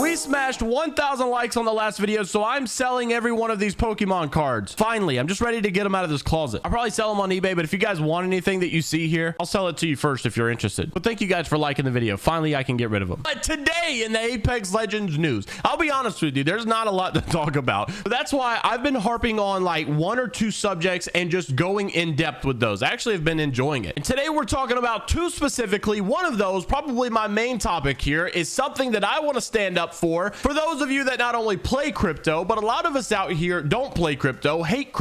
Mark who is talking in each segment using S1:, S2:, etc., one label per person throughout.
S1: We smashed 1,000 likes on the last video, so I'm selling every one of these Pokemon cards. Finally, I'm just ready to get them out of this closet. I'll probably sell them on eBay, but if you guys want anything that you see here, I'll sell it to you first if you're interested. But thank you guys for liking the video. Finally, I can get rid of them. But today in the Apex Legends news, I'll be honest with you, there's not a lot to talk about. But that's why I've been harping on like 1 or 2 subjects and just going in depth with those. I actually have been enjoying it. And today we're talking about 2 specifically. One of those, probably my main topic here, is something that I want to stand up for those of you that not only play crypto, but a lot of us out here don't play crypto, hate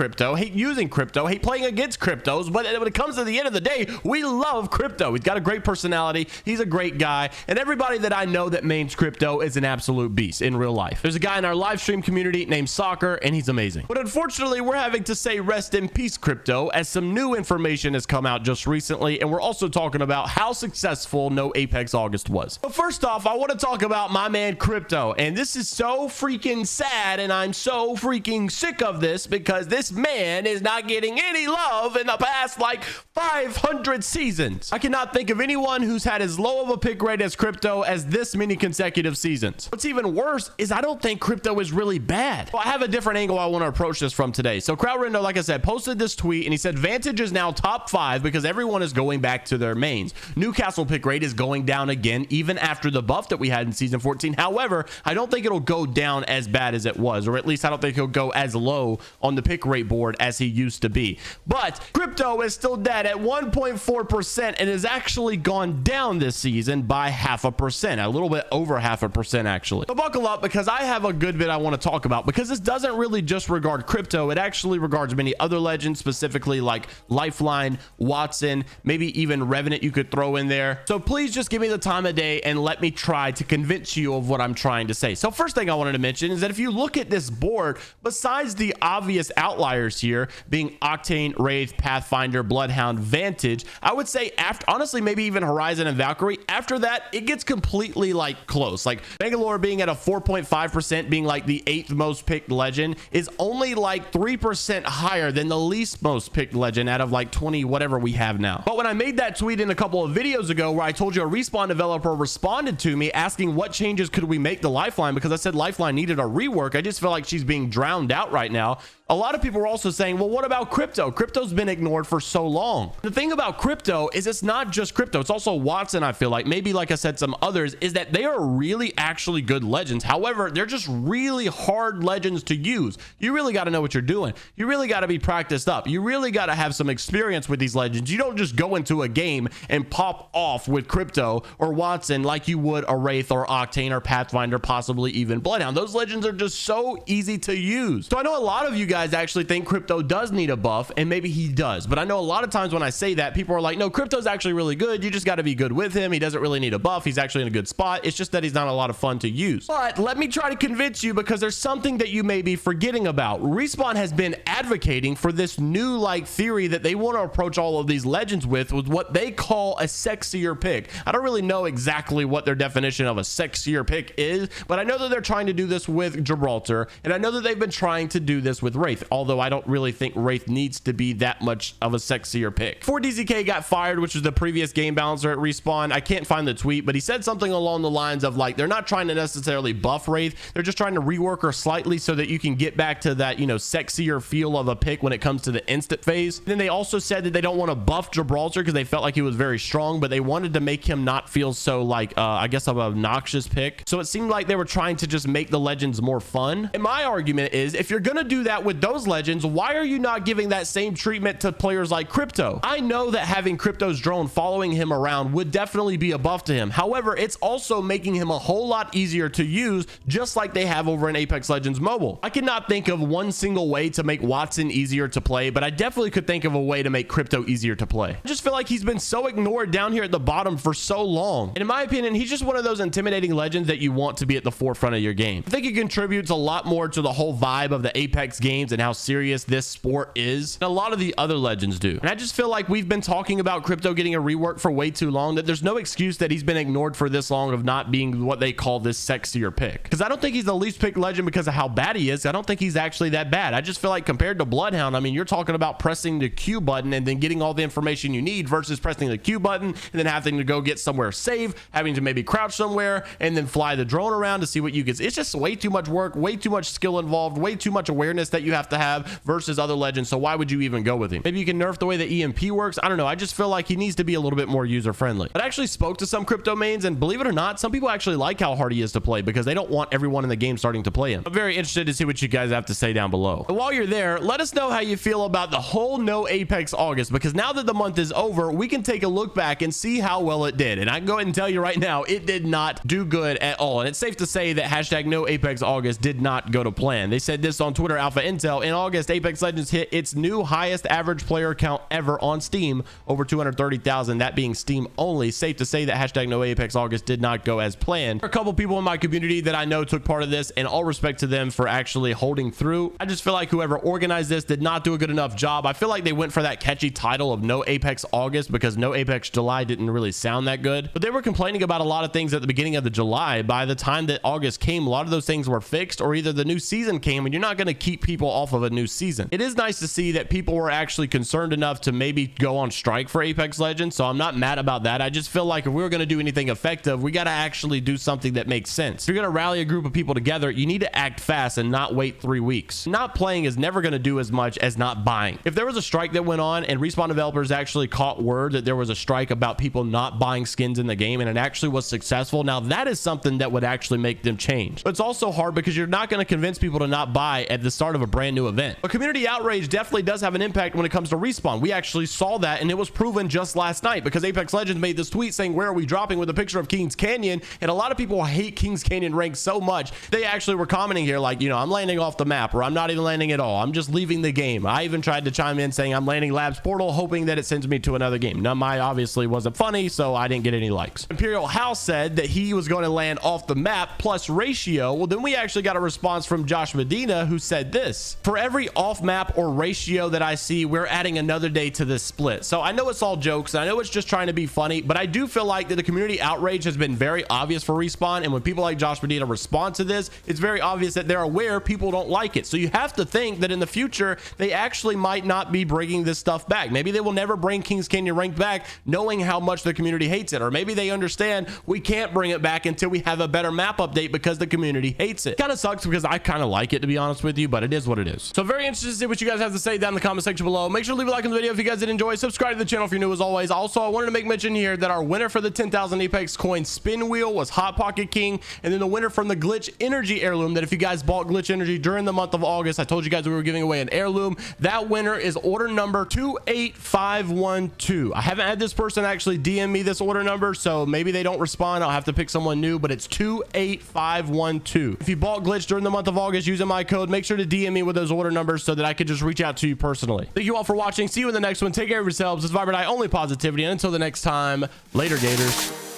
S1: using crypto, hate playing against cryptos. But when it comes to the end of the day, we love crypto. He's got a great personality. He's a great guy. And everybody that I know that mains crypto is an absolute beast in real life. There's a guy in our live stream community named Soccer, and he's amazing. But unfortunately, we're having to say rest in peace crypto, as some new information has come out just recently. And we're also talking about how successful No Apex August was. But first off, I want to talk about my man crypto. And this is so freaking sad, and I'm so freaking sick of this because this man is not getting any love in the past like 500 seasons. I cannot think of anyone who's had as low of a pick rate as crypto as this many consecutive seasons. What's even worse is I don't think crypto is really bad. Well, I have a different angle I want to approach this from today. So Crowdrendo, like I said, posted this tweet and he said Vantage is now top 5 because everyone is going back to their mains. Newcastle pick rate is going down again even after the buff that we had in season 14. However, I don't think it'll go down as bad as it was, or at least I don't think he'll go as low on the pick rate board as he used to be. But crypto is still dead at 1.4% and has actually gone down this season by 0.5%, a little bit over 0.5% actually. So buckle up because I have a good bit I want to talk about, because this doesn't really just regard crypto, it actually regards many other legends, specifically like Lifeline, Watson, maybe even Revenant you could throw in there. So please just give me the time of day and let me try to convince you of what I'm trying to say. So first thing I wanted to mention is that if you look at this board, besides the obvious outliers here being Octane, Wraith, Pathfinder, Bloodhound, Vantage, I would say after, honestly, maybe even Horizon and Valkyrie, after that it gets completely like close. Like Bangalore being at a 4.5%, being like the 8th most picked legend, is only like 3% higher than the least most picked legend out of like 20 whatever we have now. But when I made that tweet in a couple of videos ago where I told you a Respawn developer responded to me asking what changes could we make to Lifeline, because I said Lifeline needed a rework, I just feel like she's being drowned out right now. A lot of people were also saying, well, what about crypto? Crypto's been ignored for so long. The thing about crypto is it's not just crypto, it's also Watson. I feel like maybe, like I said, some others, is that they are really actually good legends. However, they're just really hard legends to use. You really got to know what you're doing. You really got to be practiced up. You really got to have some experience with these legends. You don't just go into a game and pop off with crypto or Watson like you would a Wraith or Octane or Pathfinder, possibly even Bloodhound. Those legends are just so easy to use. So I know a lot of you guys actually think crypto does need a buff, and maybe he does, but I know a lot of times when I say that, people are like, no, crypto's actually really good, you just got to be good with him, he doesn't really need a buff, he's actually in a good spot, it's just that he's not a lot of fun to use. But let me try to convince you, because there's something that you may be forgetting about. Respawn has been advocating for this new like theory that they want to approach all of these legends with what they call a sexier pick. I don't really know exactly what their definition of a sexier pick is, but I know that they're trying to do this with Gibraltar, and I know that they've been trying to do this with Wraith, although I don't really think Wraith needs to be that much of a sexier pick. Before DZK got fired, which was the previous game balancer at Respawn, I can't find the tweet, but he said something along the lines of like, they're not trying to necessarily buff Wraith, they're just trying to rework her slightly so that you can get back to that, you know, sexier feel of a pick when it comes to the instant phase. Then they also said that they don't want to buff Gibraltar because they felt like he was very strong, but they wanted to make him not feel so like I guess of an obnoxious pick. So it seemed like they were trying to just make the legends more fun. And my argument is, if you're gonna do that with those legends, why are you not giving that same treatment to players like crypto? I know that having Crypto's drone following him around would definitely be a buff to him. However, it's also making him a whole lot easier to use, just like they have over in Apex Legends Mobile. I cannot think of one single way to make Watson easier to play, but I definitely could think of a way to make Crypto easier to play. I just feel like he's been so ignored down here at the bottom for so long. And in my opinion, he's just one of those intimidating legends that you want to be at the forefront of your game. I think he contributes a lot more to the whole vibe of the Apex games and how serious this sport is than a lot of the other legends do. And I just feel like we've been talking about Crypto getting a rework for way too long, that there's no excuse that he's been ignored for this long of not being what they call this sexier pick. Because I don't think he's the least picked legend because of how bad he is. I don't think he's actually that bad. I just feel like compared to Bloodhound, I mean, you're talking about pressing the Q button and then getting all the information you need versus pressing the Q button and then having to go get somewhere safe, having to maybe crouch somewhere and then fly the drone around to see what you get. It's just way too much work, way too much skill involved, way too much awareness that you have to have versus other legends. So why would you even go with him? Maybe you can nerf the way the EMP works. I don't know. I just feel like he needs to be a little bit more user friendly. But I actually spoke to some crypto mains, and believe it or not, some people actually like how hard he is to play because they don't want everyone in the game starting to play him. I'm very interested to see what you guys have to say down below. And while you're there, let us know how you feel about the whole no Apex August, because now that the month is over, we can take a look back and see how well it did. And I can go ahead and tell you right now, it did not do good at all. And it's safe to say that hashtag no Apex August did not go to plan. They said this on Twitter Alpha Intel. In August, Apex Legends hit its new highest average player count ever on Steam, over 230,000, that being Steam only. Safe to say that hashtag no Apex August did not go as planned. There are a couple people in my community that I know took part of this, and all respect to them for actually holding through. I just feel like whoever organized this did not do a good enough job. I feel like they went for that catchy title of no Apex August because no Apex July didn't really sound that good. But they were complaining about a lot of things at the beginning of the July. By the time that August came, a lot of those things were fixed, or either the new season came, and you're not going to keep people off of a new season. It is nice to see that people were actually concerned enough to maybe go on strike for Apex Legends, so I'm not mad about that. I just feel like if we were going to do anything effective, we got to actually do something that makes sense. If you're going to rally a group of people together, you need to act fast and not wait 3 weeks. Not playing is never going to do as much as not buying. If there was a strike that went on and Respawn developers actually caught word that there was a strike about people not buying skins in the game, and it actually was successful, now that is something that would actually make them change. But it's also hard because you're not going to convince people to not buy at the start of a brand new event. But community outrage definitely does have an impact when it comes to Respawn. We actually saw that, and it was proven just last night because Apex Legends made this tweet saying, "Where are we dropping?" with a picture of Kings Canyon, and a lot of people hate Kings Canyon rank so much they actually were commenting here like, you know, I'm landing off the map, or I'm not even landing at all, I'm just leaving the game. I even tried to chime in saying I'm landing Labs Portal, hoping that it sends me to another game. Now, my obviously wasn't funny, so I didn't get any likes. Imperial House said that he was going to land off the map plus ratio. Well, then we actually got a response from Josh Medina, who said this: "For every off map or ratio that I see, we're adding another day to this split." So I know it's all jokes, and I know it's just trying to be funny, but I do feel like that the community outrage has been very obvious for Respawn, and when people like Josh Medina respond to this, it's very obvious that they're aware people don't like it. So you have to think that in the future they actually might not be bringing this stuff back. Maybe they will never bring Kings Canyon ranked back, knowing how much the community hates it, or maybe they understand we can't bring it back until we have a better map update because the community hates it. Kind of sucks because I kind of like it, to be honest with you, but it is what it is. So very interested to see what you guys have to say down in the comment section below. Make sure to leave a like on the video if you guys did enjoy. Subscribe to the channel if you're new as always. Also, I wanted to make mention here that our winner for the 10,000 Apex coin spin wheel was Hot Pocket King, and then the winner from the Glytch Energy heirloom, that if you guys bought Glytch Energy during the month of August, I told you guys we were giving away an heirloom. That winner is order number 28512. I haven't had this person actually DM me this order number, so maybe they don't respond. I'll have to pick someone new, but it's 28512. If you bought Glytch during the month of August using my code, make sure to DM me with those order numbers so that I could just reach out to you personally. Thank you all for watching. See you in the next one. Take care of yourselves. It's Vibrant Eye, only positivity. And until the next time, later, Gators.